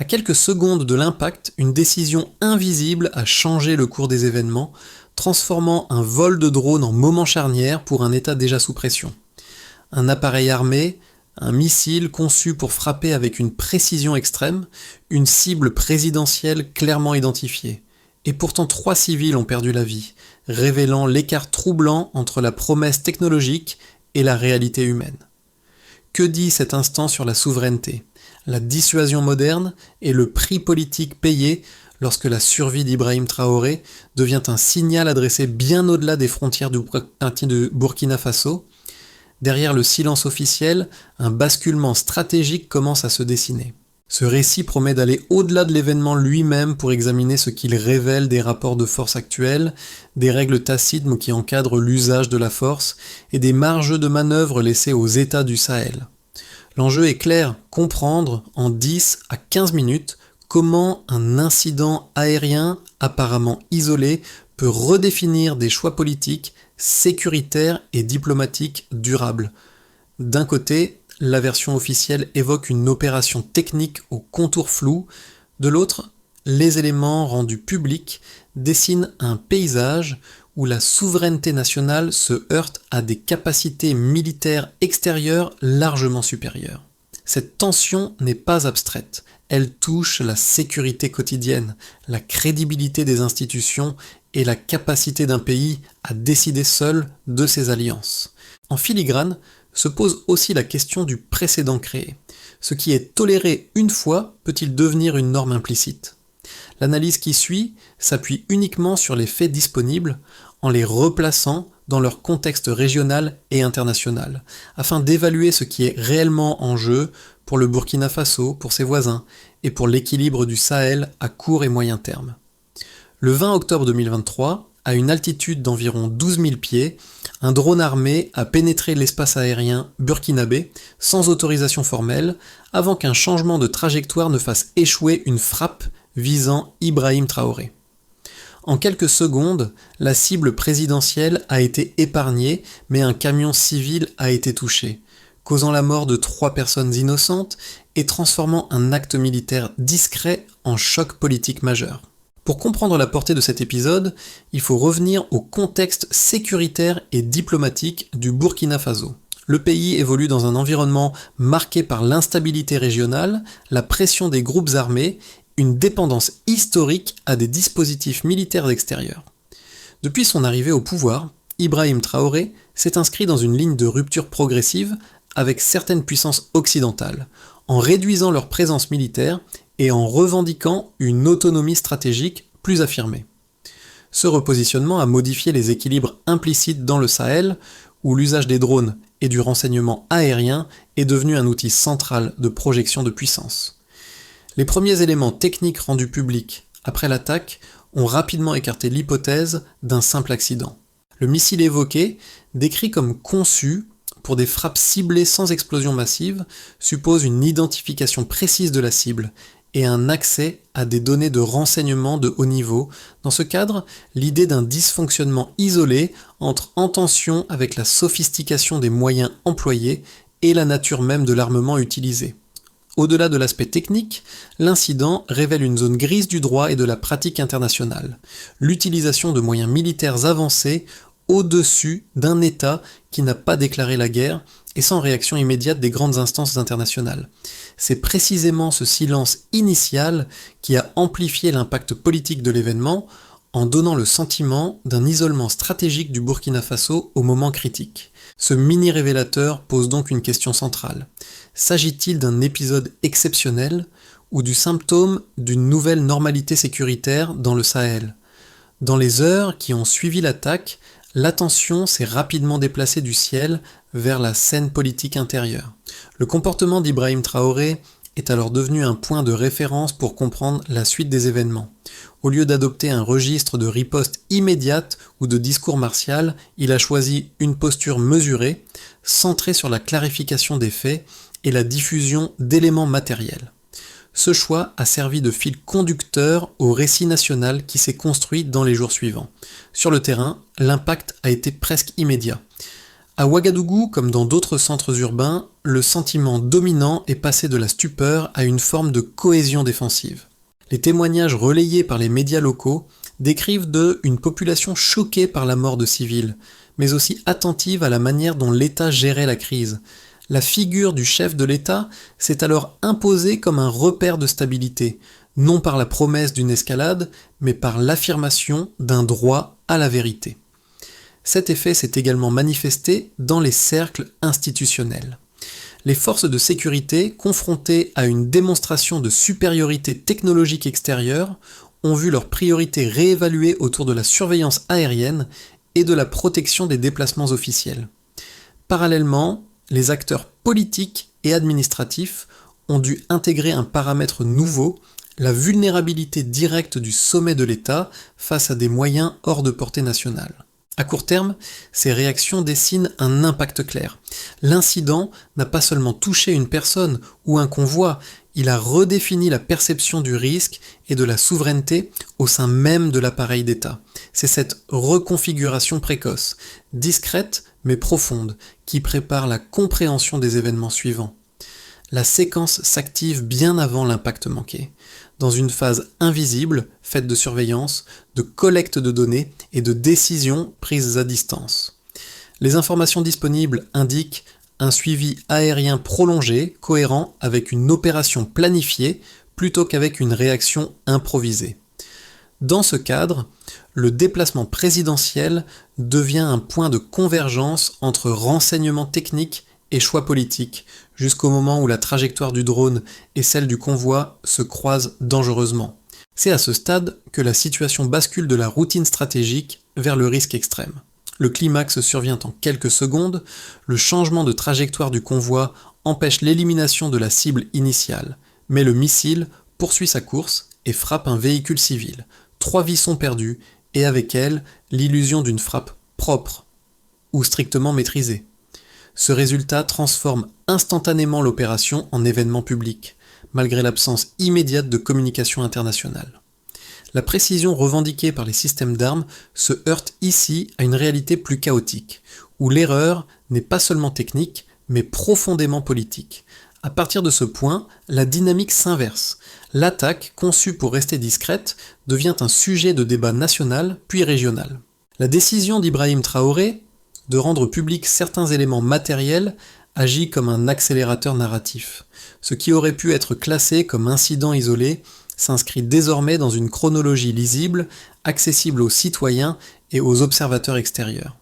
À quelques secondes de l'impact, une décision invisible a changé le cours des événements, transformant un vol de drone en moment charnière pour un État déjà sous pression. Un appareil armé, un missile conçu pour frapper avec une précision extrême, une cible présidentielle clairement identifiée. Et pourtant 3 civils ont perdu la vie, révélant l'écart troublant entre la promesse technologique et la réalité humaine. Que dit cet instant sur la souveraineté, la dissuasion moderne et le prix politique payé lorsque la survie d'Ibrahim Traoré devient un signal adressé bien au-delà des frontières du Burkina Faso? Derrière le silence officiel, un basculement stratégique commence à se dessiner. Ce récit promet d'aller au-delà de l'événement lui-même pour examiner ce qu'il révèle des rapports de force actuels, des règles tacites qui encadrent l'usage de la force et des marges de manœuvre laissées aux États du Sahel. L'enjeu est clair, comprendre en 10 à 15 minutes comment un incident aérien apparemment isolé peut redéfinir des choix politiques, sécuritaires et diplomatiques durables. D'un côté, la version officielle évoque une opération technique aux contours flous, de l'autre, les éléments rendus publics dessinent un paysage où la souveraineté nationale se heurte à des capacités militaires extérieures largement supérieures. Cette tension n'est pas abstraite, elle touche la sécurité quotidienne, la crédibilité des institutions et la capacité d'un pays à décider seul de ses alliances. En filigrane, se pose aussi la question du précédent créé. Ce qui est toléré une fois peut-il devenir une norme implicite? L'analyse qui suit s'appuie uniquement sur les faits disponibles en les replaçant dans leur contexte régional et international, afin d'évaluer ce qui est réellement en jeu pour le Burkina Faso, pour ses voisins, et pour l'équilibre du Sahel à court et moyen terme. Le 20 octobre 2023, à une altitude d'environ 12 000 pieds, un drone armé a pénétré l'espace aérien burkinabé sans autorisation formelle avant qu'un changement de trajectoire ne fasse échouer une frappe visant Ibrahim Traoré. En quelques secondes, la cible présidentielle a été épargnée, mais un camion civil a été touché, causant la mort de 3 personnes innocentes et transformant un acte militaire discret en choc politique majeur. Pour comprendre la portée de cet épisode, il faut revenir au contexte sécuritaire et diplomatique du Burkina Faso. Le pays évolue dans un environnement marqué par l'instabilité régionale, la pression des groupes armés, une dépendance historique à des dispositifs militaires extérieurs. Depuis son arrivée au pouvoir, Ibrahim Traoré s'est inscrit dans une ligne de rupture progressive avec certaines puissances occidentales, en réduisant leur présence militaire et en revendiquant une autonomie stratégique plus affirmée. Ce repositionnement a modifié les équilibres implicites dans le Sahel, où l'usage des drones et du renseignement aérien est devenu un outil central de projection de puissance. Les premiers éléments techniques rendus publics après l'attaque ont rapidement écarté l'hypothèse d'un simple accident. Le missile évoqué, décrit comme conçu pour des frappes ciblées sans explosion massive, suppose une identification précise de la cible et un accès à des données de renseignement de haut niveau. Dans ce cadre, l'idée d'un dysfonctionnement isolé entre en tension avec la sophistication des moyens employés et la nature même de l'armement utilisé. Au-delà de l'aspect technique, l'incident révèle une zone grise du droit et de la pratique internationale, l'utilisation de moyens militaires avancés au-dessus d'un État qui n'a pas déclaré la guerre et sans réaction immédiate des grandes instances internationales. C'est précisément ce silence initial qui a amplifié l'impact politique de l'événement en donnant le sentiment d'un isolement stratégique du Burkina Faso au moment critique. Ce mini-révélateur pose donc une question centrale. S'agit-il d'un épisode exceptionnel ou du symptôme d'une nouvelle normalité sécuritaire dans le Sahel? Dans les heures qui ont suivi l'attaque, l'attention s'est rapidement déplacée du ciel vers la scène politique intérieure. Le comportement d'Ibrahim Traoré est alors devenu un point de référence pour comprendre la suite des événements. Au lieu d'adopter un registre de riposte immédiate ou de discours martial, il a choisi une posture mesurée, centrée sur la clarification des faits et la diffusion d'éléments matériels. Ce choix a servi de fil conducteur au récit national qui s'est construit dans les jours suivants. Sur le terrain, l'impact a été presque immédiat. À Ouagadougou, comme dans d'autres centres urbains, le sentiment dominant est passé de la stupeur à une forme de cohésion défensive. Les témoignages relayés par les médias locaux décrivent une population choquée par la mort de civils, mais aussi attentive à la manière dont l'État gérait la crise. La figure du chef de l'État s'est alors imposée comme un repère de stabilité, non par la promesse d'une escalade, mais par l'affirmation d'un droit à la vérité. Cet effet s'est également manifesté dans les cercles institutionnels. Les forces de sécurité, confrontées à une démonstration de supériorité technologique extérieure, ont vu leurs priorités réévaluées autour de la surveillance aérienne et de la protection des déplacements officiels. Parallèlement, les acteurs politiques et administratifs ont dû intégrer un paramètre nouveau, la vulnérabilité directe du sommet de l'État face à des moyens hors de portée nationale. À court terme, ces réactions dessinent un impact clair. L'incident n'a pas seulement touché une personne ou un convoi, il a redéfini la perception du risque et de la souveraineté au sein même de l'appareil d'État. C'est cette reconfiguration précoce, discrète mais profonde, qui prépare la compréhension des événements suivants. La séquence s'active bien avant l'impact manqué, dans une phase invisible, faite de surveillance, de collecte de données et de décisions prises à distance. Les informations disponibles indiquent un suivi aérien prolongé, cohérent avec une opération planifiée, plutôt qu'avec une réaction improvisée. Dans ce cadre, le déplacement présidentiel devient un point de convergence entre renseignements techniques et choix politiques, jusqu'au moment où la trajectoire du drone et celle du convoi se croisent dangereusement. C'est à ce stade que la situation bascule de la routine stratégique vers le risque extrême. Le climax survient en quelques secondes, le changement de trajectoire du convoi empêche l'élimination de la cible initiale, mais le missile poursuit sa course et frappe un véhicule civil. 3 vies sont perdues, et avec elles, l'illusion d'une frappe propre, ou strictement maîtrisée. Ce résultat transforme instantanément l'opération en événement public, malgré l'absence immédiate de communication internationale. La précision revendiquée par les systèmes d'armes se heurte ici à une réalité plus chaotique, où l'erreur n'est pas seulement technique, mais profondément politique. À partir de ce point, la dynamique s'inverse. L'attaque, conçue pour rester discrète, devient un sujet de débat national puis régional. La décision d'Ibrahim Traoré de rendre publics certains éléments matériels agit comme un accélérateur narratif. Ce qui aurait pu être classé comme incident isolé s'inscrit désormais dans une chronologie lisible, accessible aux citoyens et aux observateurs extérieurs.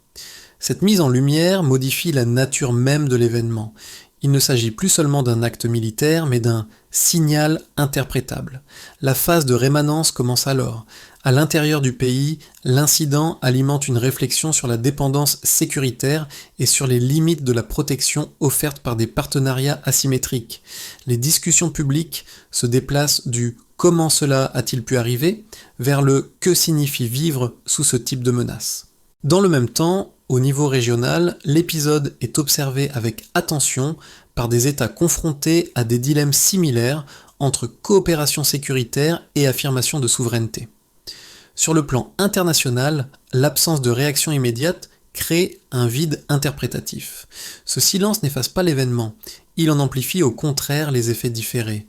Cette mise en lumière modifie la nature même de l'événement. Il ne s'agit plus seulement d'un acte militaire, mais d'un signal interprétable. La phase de rémanence commence alors. À l'intérieur du pays, l'incident alimente une réflexion sur la dépendance sécuritaire et sur les limites de la protection offerte par des partenariats asymétriques. Les discussions publiques se déplacent du « comment cela a-t-il pu arriver ?» vers le « que signifie vivre sous ce type de menace ?» Dans le même temps, au niveau régional, l'épisode est observé avec attention par des États confrontés à des dilemmes similaires entre coopération sécuritaire et affirmation de souveraineté. Sur le plan international, l'absence de réaction immédiate crée un vide interprétatif. Ce silence n'efface pas l'événement, il en amplifie au contraire les effets différés.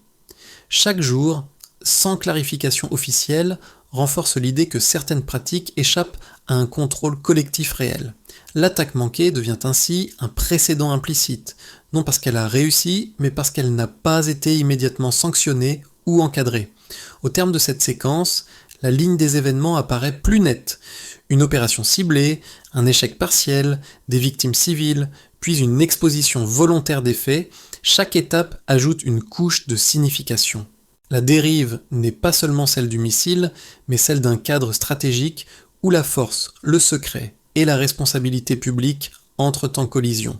Chaque jour, sans clarification officielle, renforce l'idée que certaines pratiques échappent à un contrôle collectif réel. L'attaque manquée devient ainsi un précédent implicite, non parce qu'elle a réussi, mais parce qu'elle n'a pas été immédiatement sanctionnée ou encadrée. Au terme de cette séquence, la ligne des événements apparaît plus nette. Une opération ciblée, un échec partiel, des victimes civiles, puis une exposition volontaire des faits, chaque étape ajoute une couche de signification. La dérive n'est pas seulement celle du missile, mais celle d'un cadre stratégique où la force, le secret et la responsabilité publique entrent en collision.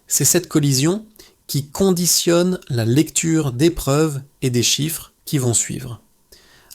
C'est cette collision qui conditionne la lecture des preuves et des chiffres qui vont suivre.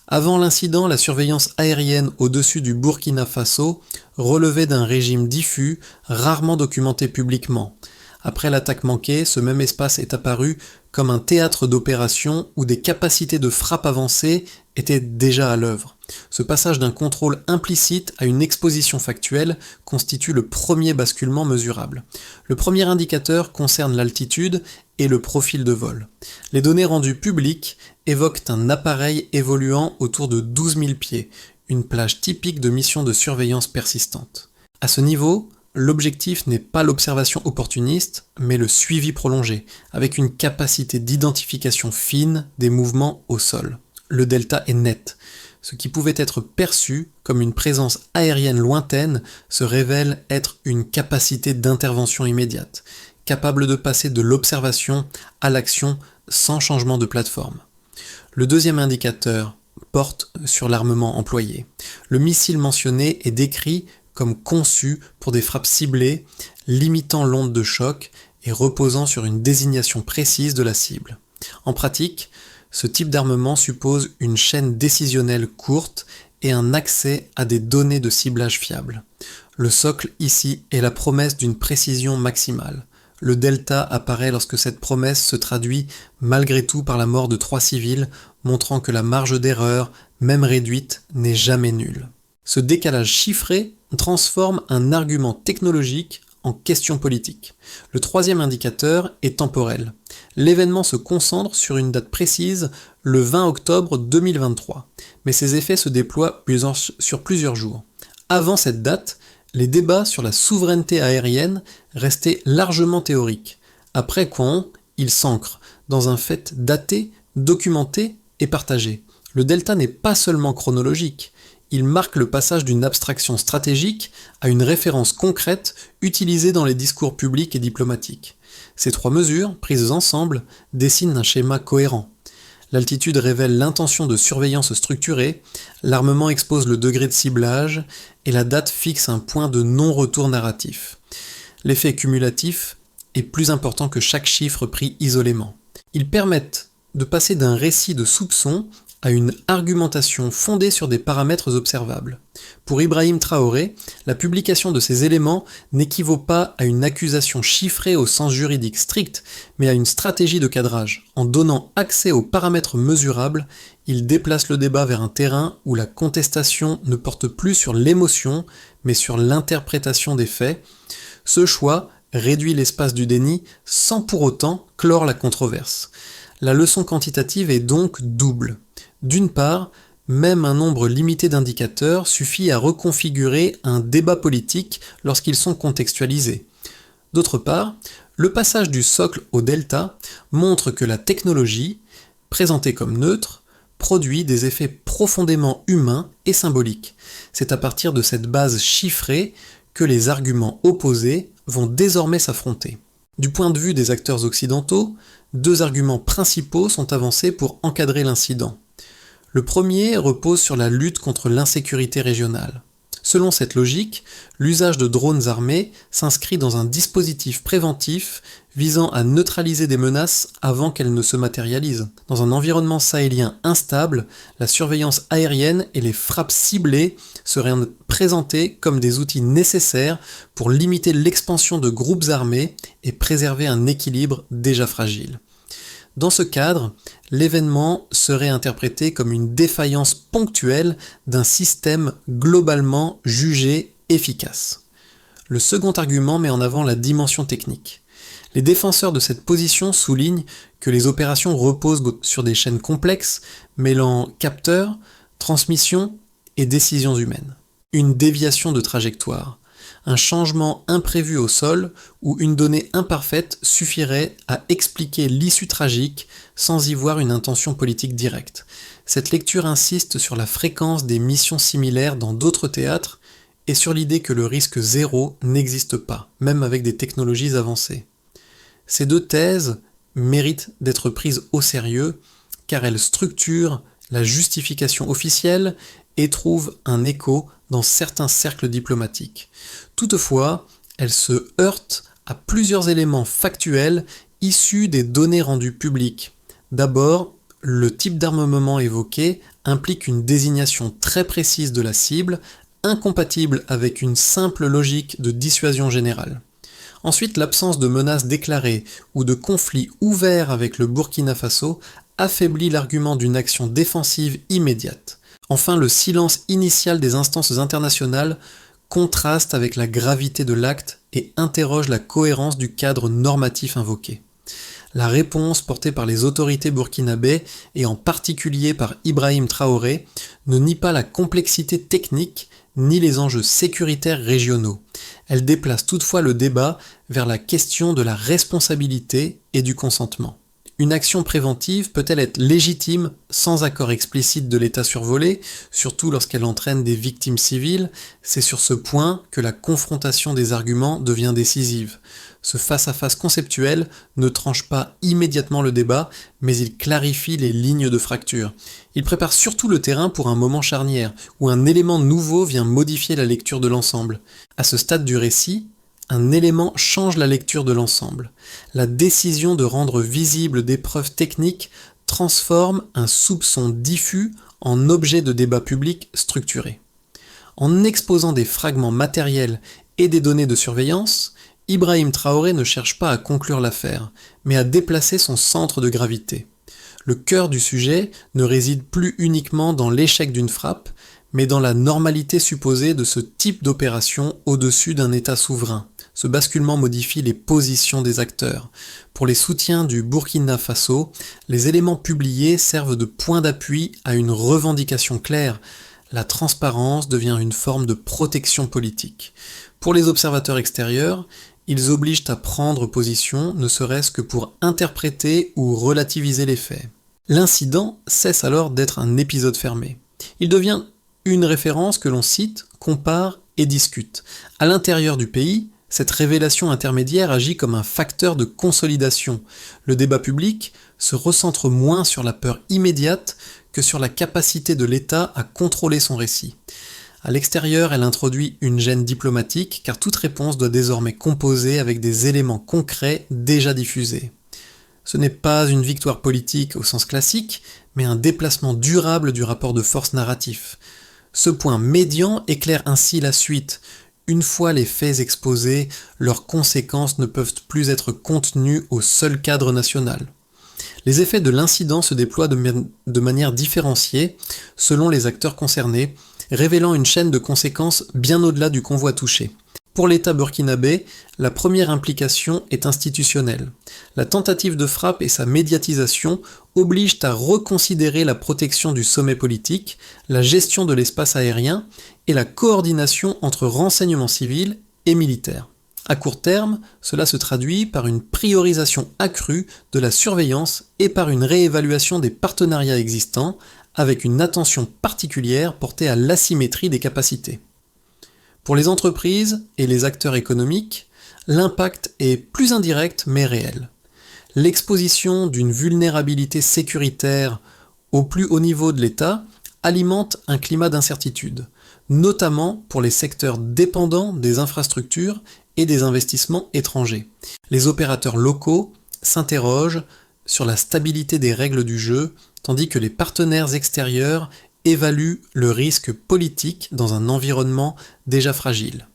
Avant l'incident, la surveillance aérienne au-dessus du Burkina Faso relevait d'un régime diffus, rarement documenté publiquement. Après l'attaque manquée, ce même espace est apparu comme un théâtre d'opération où des capacités de frappe avancées étaient déjà à l'œuvre. Ce passage d'un contrôle implicite à une exposition factuelle constitue le premier basculement mesurable. Le premier indicateur concerne l'altitude et le profil de vol. Les données rendues publiques évoquent un appareil évoluant autour de 12 000 pieds, une plage typique de mission de surveillance persistante. À ce niveau, l'objectif n'est pas l'observation opportuniste, mais le suivi prolongé, avec une capacité d'identification fine des mouvements au sol. Le delta est net. Ce qui pouvait être perçu comme une présence aérienne lointaine se révèle être une capacité d'intervention immédiate, capable de passer de l'observation à l'action sans changement de plateforme. Le deuxième indicateur porte sur l'armement employé. Le missile mentionné est décrit comme conçu pour des frappes ciblées, limitant l'onde de choc et reposant sur une désignation précise de la cible. En pratique, ce type d'armement suppose une chaîne décisionnelle courte et un accès à des données de ciblage fiables. Le socle ici est la promesse d'une précision maximale. Le delta apparaît lorsque cette promesse se traduit malgré tout par la mort de 3 civils, montrant que la marge d'erreur, même réduite, n'est jamais nulle. Ce décalage chiffré transforme un argument technologique en question politique. Le troisième indicateur est temporel. L'événement se concentre sur une date précise, le 20 octobre 2023, mais ses effets se déploient sur plusieurs jours. Avant cette date, les débats sur la souveraineté aérienne restaient largement théoriques. Après quoi, ils s'ancrent dans un fait daté, documenté et partagé. Le delta n'est pas seulement chronologique, il marque le passage d'une abstraction stratégique à une référence concrète utilisée dans les discours publics et diplomatiques. Ces 3 mesures, prises ensemble, dessinent un schéma cohérent. L'altitude révèle l'intention de surveillance structurée, l'armement expose le degré de ciblage, et la date fixe un point de non-retour narratif. L'effet cumulatif est plus important que chaque chiffre pris isolément. Ils permettent de passer d'un récit de soupçons à une argumentation fondée sur des paramètres observables. Pour Ibrahim Traoré, la publication de ces éléments n'équivaut pas à une accusation chiffrée au sens juridique strict, mais à une stratégie de cadrage. En donnant accès aux paramètres mesurables, il déplace le débat vers un terrain où la contestation ne porte plus sur l'émotion, mais sur l'interprétation des faits. Ce choix réduit l'espace du déni sans pour autant clore la controverse. La leçon quantitative est donc double. D'une part, même un nombre limité d'indicateurs suffit à reconfigurer un débat politique lorsqu'ils sont contextualisés. D'autre part, le passage du socle au delta montre que la technologie, présentée comme neutre, produit des effets profondément humains et symboliques. C'est à partir de cette base chiffrée que les arguments opposés vont désormais s'affronter. Du point de vue des acteurs occidentaux, 2 arguments principaux sont avancés pour encadrer l'incident. Le premier repose sur la lutte contre l'insécurité régionale. Selon cette logique, l'usage de drones armés s'inscrit dans un dispositif préventif visant à neutraliser des menaces avant qu'elles ne se matérialisent. Dans un environnement sahélien instable, la surveillance aérienne et les frappes ciblées seraient présentées comme des outils nécessaires pour limiter l'expansion de groupes armés et préserver un équilibre déjà fragile. Dans ce cadre, l'événement serait interprété comme une défaillance ponctuelle d'un système globalement jugé efficace. Le second argument met en avant la dimension technique. Les défenseurs de cette position soulignent que les opérations reposent sur des chaînes complexes, mêlant capteurs, transmissions et décisions humaines. Une déviation de trajectoire, un changement imprévu au sol ou une donnée imparfaite suffirait à expliquer l'issue tragique sans y voir une intention politique directe. Cette lecture insiste sur la fréquence des missions similaires dans d'autres théâtres et sur l'idée que le risque zéro n'existe pas, même avec des technologies avancées. Ces 2 thèses méritent d'être prises au sérieux car elles structurent la justification officielle et trouvent un écho dans certains cercles diplomatiques. Toutefois, elles se heurtent à plusieurs éléments factuels issus des données rendues publiques. D'abord, le type d'armement évoqué implique une désignation très précise de la cible, incompatible avec une simple logique de dissuasion générale. Ensuite, l'absence de menaces déclarées ou de conflits ouverts avec le Burkina Faso affaiblit l'argument d'une action défensive immédiate. Enfin, le silence initial des instances internationales contraste avec la gravité de l'acte et interroge la cohérence du cadre normatif invoqué. La réponse portée par les autorités burkinabées, et en particulier par Ibrahim Traoré, ne nie pas la complexité technique ni les enjeux sécuritaires régionaux. Elle déplace toutefois le débat vers la question de la responsabilité et du consentement. Une action préventive peut-elle être légitime sans accord explicite de l'État survolé, surtout lorsqu'elle entraîne des victimes civiles? C'est sur ce point que la confrontation des arguments devient décisive. Ce face-à-face conceptuel ne tranche pas immédiatement le débat, mais il clarifie les lignes de fracture. Il prépare surtout le terrain pour un moment charnière, où un élément nouveau vient modifier la lecture de l'ensemble. À ce stade du récit, un élément change la lecture de l'ensemble. La décision de rendre visibles des preuves techniques transforme un soupçon diffus en objet de débat public structuré. En exposant des fragments matériels et des données de surveillance, Ibrahim Traoré ne cherche pas à conclure l'affaire, mais à déplacer son centre de gravité. Le cœur du sujet ne réside plus uniquement dans l'échec d'une frappe, mais dans la normalité supposée de ce type d'opération au-dessus d'un État souverain. Ce basculement modifie les positions des acteurs. Pour les soutiens du Burkina Faso, les éléments publiés servent de point d'appui à une revendication claire. La transparence devient une forme de protection politique. Pour les observateurs extérieurs, ils obligent à prendre position, ne serait-ce que pour interpréter ou relativiser les faits. L'incident cesse alors d'être un épisode fermé. Il devient une référence que l'on cite, compare et discute. À l'intérieur du pays, cette révélation intermédiaire agit comme un facteur de consolidation. Le débat public se recentre moins sur la peur immédiate que sur la capacité de l'État à contrôler son récit. À l'extérieur, elle introduit une gêne diplomatique, car toute réponse doit désormais composer avec des éléments concrets déjà diffusés. Ce n'est pas une victoire politique au sens classique, mais un déplacement durable du rapport de force narratif. Ce point médian éclaire ainsi la suite. Une fois les faits exposés, leurs conséquences ne peuvent plus être contenues au seul cadre national. Les effets de l'incident se déploient de manière différenciée selon les acteurs concernés, révélant une chaîne de conséquences bien au-delà du convoi touché. Pour l'État burkinabé, la première implication est institutionnelle. La tentative de frappe et sa médiatisation obligent à reconsidérer la protection du sommet politique, la gestion de l'espace aérien et la coordination entre renseignements civils et militaires. À court terme, cela se traduit par une priorisation accrue de la surveillance et par une réévaluation des partenariats existants, avec une attention particulière portée à l'asymétrie des capacités. Pour les entreprises et les acteurs économiques, l'impact est plus indirect mais réel. L'exposition d'une vulnérabilité sécuritaire au plus haut niveau de l'État alimente un climat d'incertitude, notamment pour les secteurs dépendants des infrastructures et des investissements étrangers. Les opérateurs locaux s'interrogent sur la stabilité des règles du jeu, tandis que les partenaires extérieurs évalue le risque politique dans un environnement déjà fragile.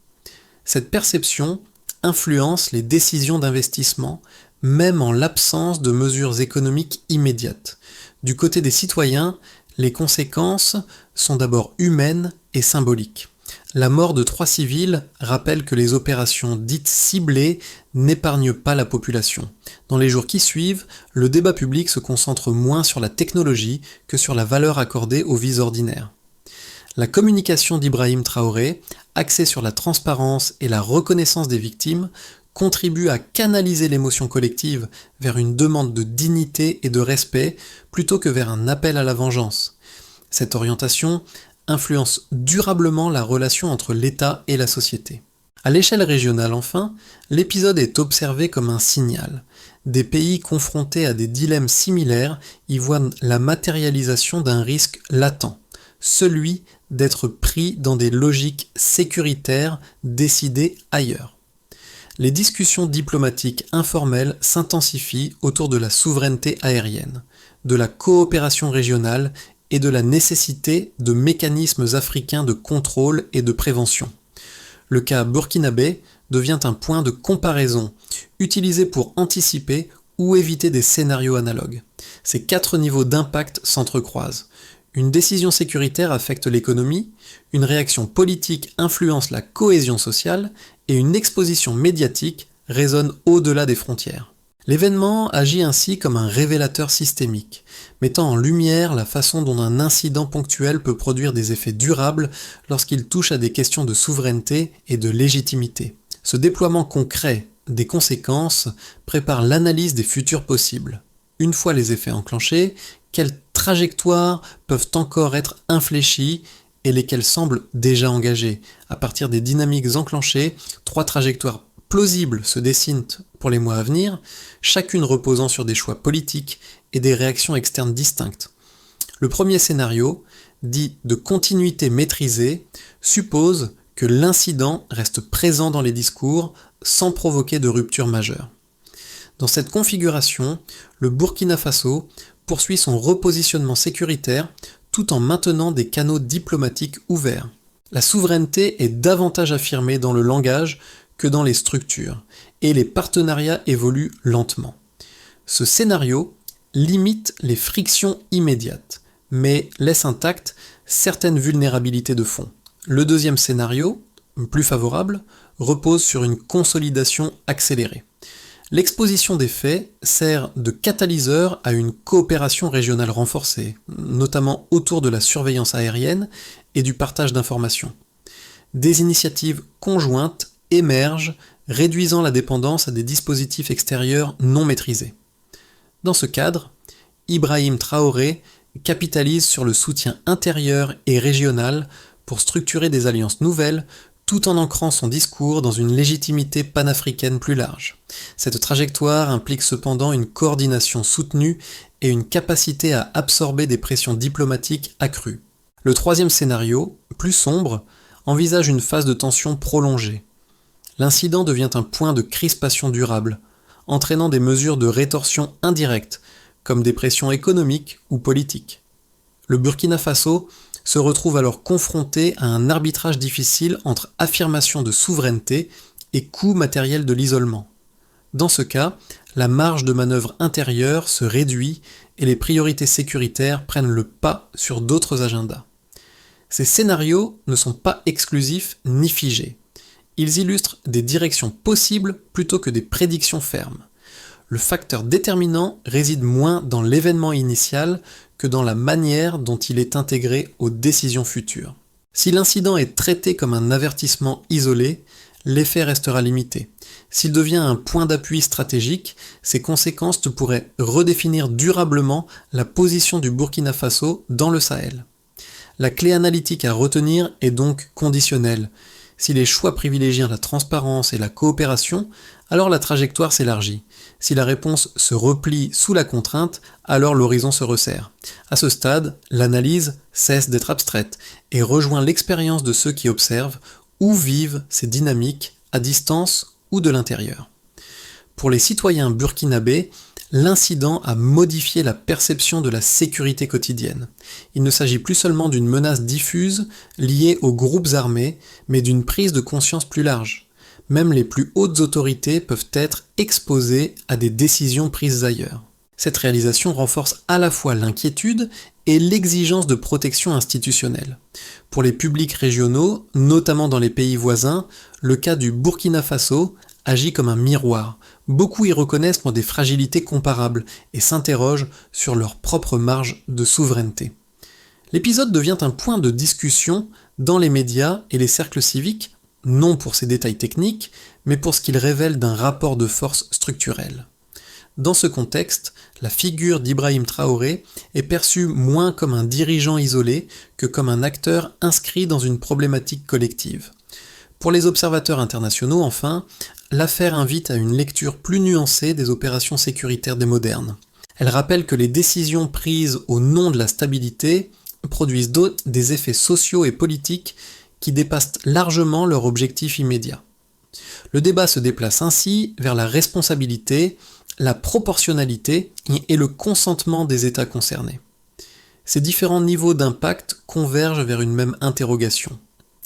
Cette perception influence les décisions d'investissement, même en l'absence de mesures économiques immédiates. Du côté des citoyens, les conséquences sont d'abord humaines et symboliques. La mort de 3 civils rappelle que les opérations dites ciblées n'épargnent pas la population. Dans les jours qui suivent, le débat public se concentre moins sur la technologie que sur la valeur accordée aux vies ordinaires. La communication d'Ibrahim Traoré, axée sur la transparence et la reconnaissance des victimes, contribue à canaliser l'émotion collective vers une demande de dignité et de respect plutôt que vers un appel à la vengeance. Cette orientation influence durablement la relation entre l'État et la société. À l'échelle régionale enfin, l'épisode est observé comme un signal. Des pays confrontés à des dilemmes similaires y voient la matérialisation d'un risque latent, celui d'être pris dans des logiques sécuritaires décidées ailleurs. Les discussions diplomatiques informelles s'intensifient autour de la souveraineté aérienne, de la coopération régionale et de la nécessité de mécanismes africains de contrôle et de prévention. Le cas burkinabé devient un point de comparaison, utilisé pour anticiper ou éviter des scénarios analogues. Ces 4 niveaux d'impact s'entrecroisent. Une décision sécuritaire affecte l'économie, une réaction politique influence la cohésion sociale et une exposition médiatique résonne au-delà des frontières. L'événement agit ainsi comme un révélateur systémique, mettant en lumière la façon dont un incident ponctuel peut produire des effets durables lorsqu'il touche à des questions de souveraineté et de légitimité. Ce déploiement concret des conséquences prépare l'analyse des futurs possibles. Une fois les effets enclenchés, quelles trajectoires peuvent encore être infléchies et lesquelles semblent déjà engagées. À partir des dynamiques enclenchées, 3 trajectoires plausibles se dessinent pour les mois à venir, chacune reposant sur des choix politiques et des réactions externes distinctes. Le premier scénario, dit de continuité maîtrisée, suppose que l'incident reste présent dans les discours sans provoquer de rupture majeure. Dans cette configuration, le Burkina Faso poursuit son repositionnement sécuritaire tout en maintenant des canaux diplomatiques ouverts. La souveraineté est davantage affirmée dans le langage que dans les structures, et les partenariats évoluent lentement. Ce scénario limite les frictions immédiates, mais laisse intactes certaines vulnérabilités de fond. Le deuxième scénario, plus favorable, repose sur une consolidation accélérée. L'exposition des faits sert de catalyseur à une coopération régionale renforcée, notamment autour de la surveillance aérienne et du partage d'informations. Des initiatives conjointes émergent, réduisant la dépendance à des dispositifs extérieurs non maîtrisés. Dans ce cadre, Ibrahim Traoré capitalise sur le soutien intérieur et régional pour structurer des alliances nouvelles, tout en ancrant son discours dans une légitimité panafricaine plus large. Cette trajectoire implique cependant une coordination soutenue et une capacité à absorber des pressions diplomatiques accrues. Le troisième scénario, plus sombre, envisage une phase de tension prolongée. L'incident devient un point de crispation durable, entraînant des mesures de rétorsion indirectes, comme des pressions économiques ou politiques. Le Burkina Faso se retrouve alors confronté à un arbitrage difficile entre affirmation de souveraineté et coût matériel de l'isolement. Dans ce cas, la marge de manœuvre intérieure se réduit et les priorités sécuritaires prennent le pas sur d'autres agendas. Ces scénarios ne sont pas exclusifs ni figés. Ils illustrent des directions possibles plutôt que des prédictions fermes. Le facteur déterminant réside moins dans l'événement initial que dans la manière dont il est intégré aux décisions futures. Si l'incident est traité comme un avertissement isolé, l'effet restera limité. S'il devient un point d'appui stratégique, ses conséquences pourraient redéfinir durablement la position du Burkina Faso dans le Sahel. La clé analytique à retenir est donc conditionnelle. Si les choix privilégient la transparence et la coopération, alors la trajectoire s'élargit. Si la réponse se replie sous la contrainte, alors l'horizon se resserre. À ce stade, l'analyse cesse d'être abstraite et rejoint l'expérience de ceux qui observent ou vivent ces dynamiques à distance ou de l'intérieur. Pour les citoyens burkinabés, l'incident a modifié la perception de la sécurité quotidienne. Il ne s'agit plus seulement d'une menace diffuse liée aux groupes armés, mais d'une prise de conscience plus large. Même les plus hautes autorités peuvent être exposées à des décisions prises ailleurs. Cette réalisation renforce à la fois l'inquiétude et l'exigence de protection institutionnelle. Pour les publics régionaux, notamment dans les pays voisins, le cas du Burkina Faso agit comme un miroir. Beaucoup y reconnaissent des fragilités comparables et s'interrogent sur leur propre marge de souveraineté. L'épisode devient un point de discussion dans les médias et les cercles civiques, non pour ses détails techniques, mais pour ce qu'il révèle d'un rapport de force structurel. Dans ce contexte, la figure d'Ibrahim Traoré est perçue moins comme un dirigeant isolé que comme un acteur inscrit dans une problématique collective. Pour les observateurs internationaux, enfin, l'affaire invite à une lecture plus nuancée des opérations sécuritaires des modernes. Elle rappelle que les décisions prises au nom de la stabilité produisent des effets sociaux et politiques qui dépassent largement leur objectif immédiat. Le débat se déplace ainsi vers la responsabilité, la proportionnalité et le consentement des États concernés. Ces différents niveaux d'impact convergent vers une même interrogation.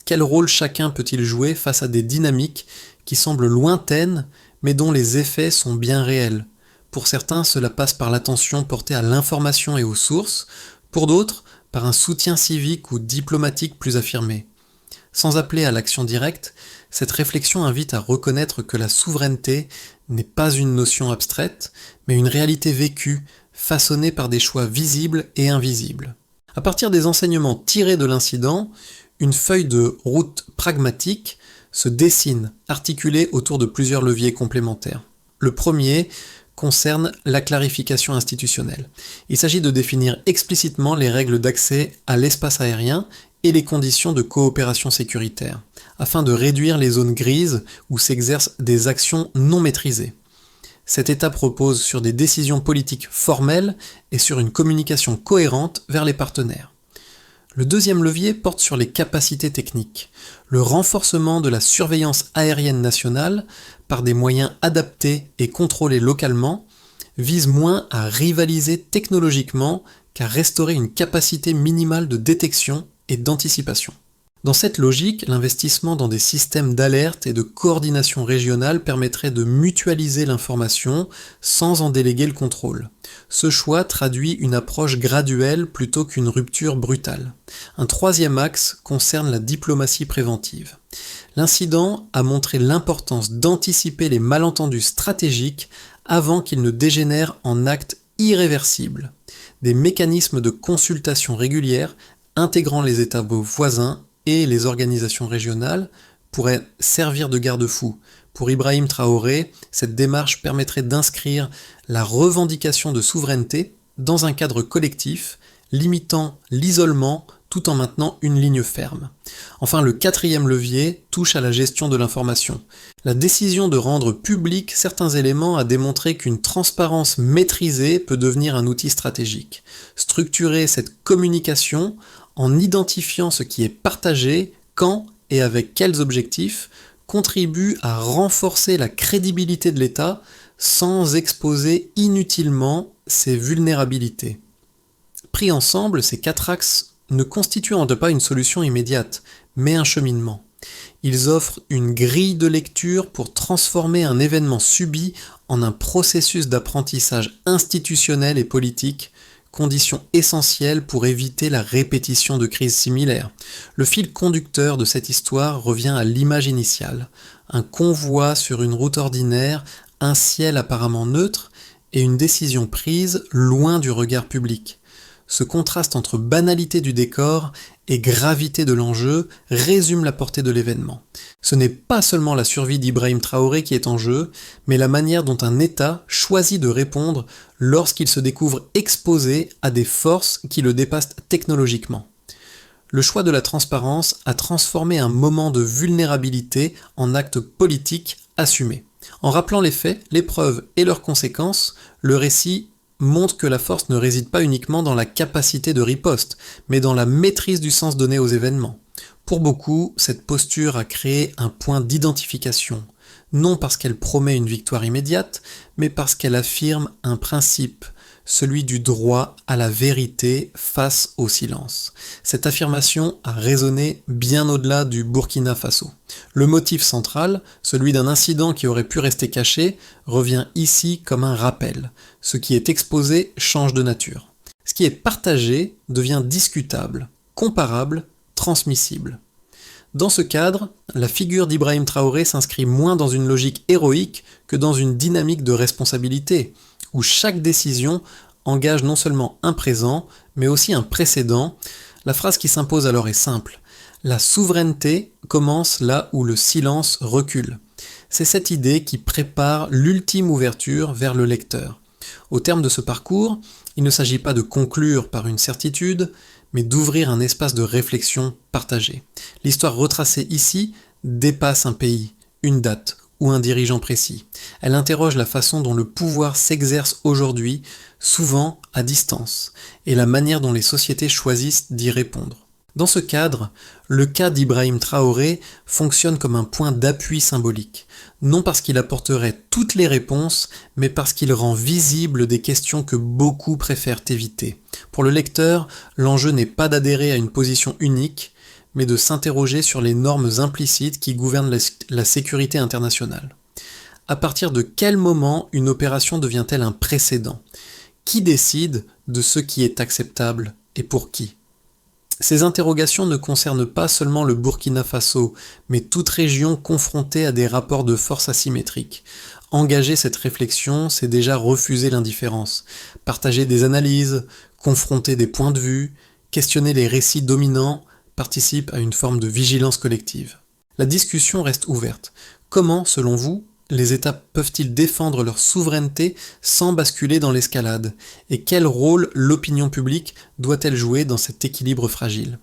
Quel rôle chacun peut-il jouer face à des dynamiques qui semblent lointaines, mais dont les effets sont bien réels? Pour certains, cela passe par l'attention portée à l'information et aux sources, pour d'autres, par un soutien civique ou diplomatique plus affirmé. Sans appeler à l'action directe, cette réflexion invite à reconnaître que la souveraineté n'est pas une notion abstraite, mais une réalité vécue, façonnée par des choix visibles et invisibles. À partir des enseignements tirés de l'incident, une feuille de route pragmatique se dessine, articulée autour de plusieurs leviers complémentaires. Le premier concerne la clarification institutionnelle. Il s'agit de définir explicitement les règles d'accès à l'espace aérien et les conditions de coopération sécuritaire, afin de réduire les zones grises où s'exercent des actions non maîtrisées. Cette étape repose sur des décisions politiques formelles et sur une communication cohérente vers les partenaires. Le deuxième levier porte sur les capacités techniques, le renforcement de la surveillance aérienne nationale par des moyens adaptés et contrôlés localement vise moins à rivaliser technologiquement qu'à restaurer une capacité minimale de détection et d'anticipation. Dans cette logique, l'investissement dans des systèmes d'alerte et de coordination régionale permettrait de mutualiser l'information sans en déléguer le contrôle. Ce choix traduit une approche graduelle plutôt qu'une rupture brutale. Un troisième axe concerne la diplomatie préventive. L'incident a montré l'importance d'anticiper les malentendus stratégiques avant qu'ils ne dégénèrent en actes irréversibles. Des mécanismes de consultation régulière intégrant les États voisins et les organisations régionales pourraient servir de garde-fou. Pour Ibrahim Traoré, cette démarche permettrait d'inscrire la revendication de souveraineté dans un cadre collectif, limitant l'isolement tout en maintenant une ligne ferme. Enfin, le quatrième levier touche à la gestion de l'information. La décision de rendre public certains éléments a démontré qu'une transparence maîtrisée peut devenir un outil stratégique. Structurer cette communication en identifiant ce qui est partagé, quand et avec quels objectifs, contribue à renforcer la crédibilité de l'État sans exposer inutilement ses vulnérabilités. Pris ensemble, ces quatre axes ne constituent pas une solution immédiate, mais un cheminement. Ils offrent une grille de lecture pour transformer un événement subi en un processus d'apprentissage institutionnel et politique, condition essentielle pour éviter la répétition de crises similaires. Le fil conducteur de cette histoire revient à l'image initiale. Un convoi sur une route ordinaire, un ciel apparemment neutre et une décision prise loin du regard public. Ce contraste entre banalité du décor et gravité de l'enjeu résume la portée de l'événement. Ce n'est pas seulement la survie d'Ibrahim Traoré qui est en jeu, mais la manière dont un État choisit de répondre lorsqu'il se découvre exposé à des forces qui le dépassent technologiquement. Le choix de la transparence a transformé un moment de vulnérabilité en acte politique assumé. En rappelant les faits, les preuves et leurs conséquences, le récit montre que la force ne réside pas uniquement dans la capacité de riposte, mais dans la maîtrise du sens donné aux événements. Pour beaucoup, cette posture a créé un point d'identification, non parce qu'elle promet une victoire immédiate, mais parce qu'elle affirme un principe, celui du droit à la vérité face au silence. Cette affirmation a résonné bien au-delà du Burkina Faso. Le motif central, celui d'un incident qui aurait pu rester caché, revient ici comme un rappel. Ce qui est exposé change de nature. Ce qui est partagé devient discutable, comparable, transmissible. Dans ce cadre, la figure d'Ibrahim Traoré s'inscrit moins dans une logique héroïque que dans une dynamique de responsabilité, où chaque décision engage non seulement un présent, mais aussi un précédent. La phrase qui s'impose alors est simple. La souveraineté commence là où le silence recule. C'est cette idée qui prépare l'ultime ouverture vers le lecteur. Au terme de ce parcours, il ne s'agit pas de conclure par une certitude, mais d'ouvrir un espace de réflexion partagée. L'histoire retracée ici dépasse un pays, une date ou un dirigeant précis. Elle interroge la façon dont le pouvoir s'exerce aujourd'hui, souvent à distance, et la manière dont les sociétés choisissent d'y répondre. Dans ce cadre, le cas d'Ibrahim Traoré fonctionne comme un point d'appui symbolique, non parce qu'il apporterait toutes les réponses, mais parce qu'il rend visibles des questions que beaucoup préfèrent éviter. Pour le lecteur, l'enjeu n'est pas d'adhérer à une position unique, mais de s'interroger sur les normes implicites qui gouvernent la sécurité internationale. À partir de quel moment une opération devient-elle un précédent ? Qui décide de ce qui est acceptable et pour qui ? Ces interrogations ne concernent pas seulement le Burkina Faso, mais toute région confrontée à des rapports de force asymétriques. Engager cette réflexion, c'est déjà refuser l'indifférence, partager des analyses, confronter des points de vue, questionner les récits dominants, participe à une forme de vigilance collective. La discussion reste ouverte. Comment, selon vous, les États peuvent-ils défendre leur souveraineté sans basculer dans l'escalade ? Et quel rôle l'opinion publique doit-elle jouer dans cet équilibre fragile ?